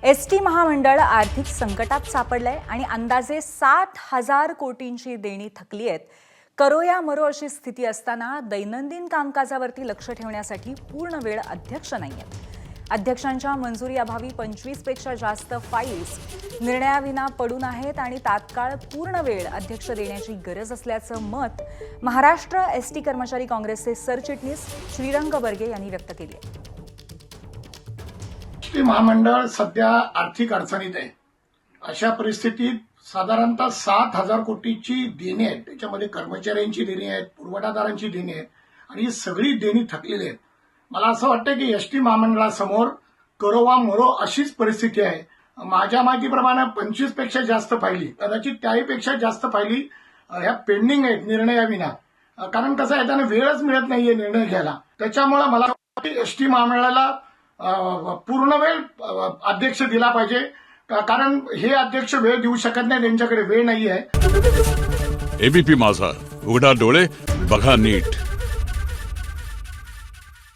ST महामंडळ आर्थिक संकटात सापडलंय आणि अंदाजे 7,000 कोटींची देणी थकली आहेत. करो या मरो अशी स्थिती असताना दैनंदिन कामकाजावरती लक्ष ठेवण्यासाठी पूर्ण वेळ अध्यक्ष नाहीयेत. अध्यक्षांच्या मंजुरी अभावी 25 पेक्षा जास्त फाईल्स निर्णयाविना पडून आहेत आणि तात्काळ पूर्ण वेळ अध्यक्ष देण्याची गरज असल्याचं मत महाराष्ट्र एसटी कर्मचारी काँग्रेसचे सरचिटणीस श्रीरंग बर्गे यांनी व्यक्त केले आहे. एसटी महामंडळ सध्या आर्थिक अडचणीत आहे. अशा परिस्थितीत साधारणतः 7,000 कोटीची देणी आहेत. त्याच्यामध्ये कर्मचाऱ्यांची देणी आहेत, पुरवठादारांची देणी आहेत आणि ही सगळी देणी थकलेली आहेत. मला असं वाटतं की एसटी महामंडळासमोर करो वा मरो अशीच परिस्थिती आहे. माझ्या माहितीप्रमाणे 25 पेक्षा जास्त फायली, कदाचित त्याहीपेक्षा जास्त फायली ह्या पेंडिंग आहेत निर्णयाविना. कारण कसं आहे, त्यांना वेळच मिळत नाहीये निर्णय घ्यायला. त्याच्यामुळे मला वाटतं की एसटी महामंडळाला पूर्ण वेळ अध्यक्ष दिला पाहिजे, कारण हे अध्यक्ष वेळ देऊ शकत नाही, त्यांच्याकडे वेळ नाही आहे. एबीपी माझा, उघडा डोळे बघा नीट.